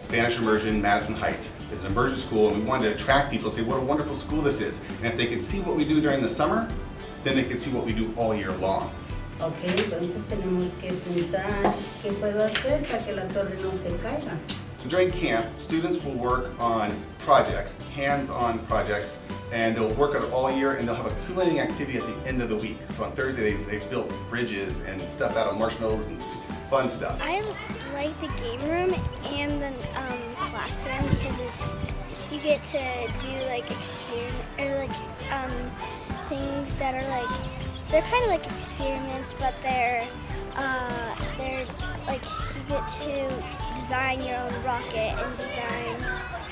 Spanish Immersion, Madison Heights, is an immersion school, and we wanted to attract people and say what a wonderful school this is. And if they could see what we do during the summer, then they could see what we do all year long. Ok, entonces tenemos que pensar qué puedo hacer para que la torre no se caiga. So during camp, students will work on projects, hands-on projects, and they'll work on it all year, and they'll have a culminating activity at the end of the week. So on Thursday, they've built bridges and stuff out of marshmallows and fun stuff. I like the game room and the classroom because you get to do like things that are they're kind of like experiments, but they're like you get to design your own rocket and design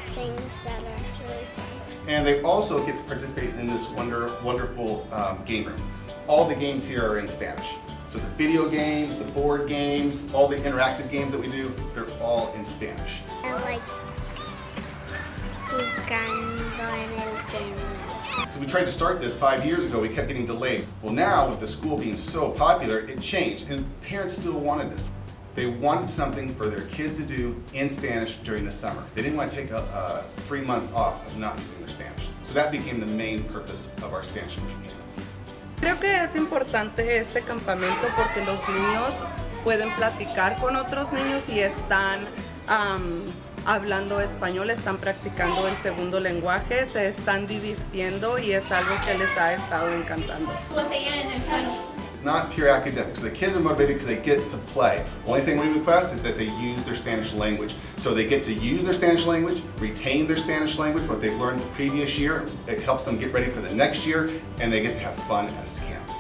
things that are really fun. And they also get to participate in this wonderful game room. All the games here are in Spanish. So the video games, the board games, all the interactive games that we do, they're all in Spanish. And like jugando en el game room. So we tried to start this 5 years ago, we kept getting delayed. Well now, with the school being so popular, it changed, and parents still wanted this. They wanted something for their kids to do in Spanish during the summer. They didn't want to take 3 months off of not using their Spanish. So that became the main purpose of our Spanish immersion camp. Creo que es importante este campamento porque los niños pueden platicar con otros niños y están hablando español, están practicando el segundo lenguaje, se están divirtiendo y es algo que les ha estado encantando. It's not pure academics. The kids are motivated because they get to play. Only thing we request is that they use their Spanish language. So they get to use their Spanish language, retain their Spanish language, what they've learned the previous year. It helps them get ready for the next year, and they get to have fun at this camp.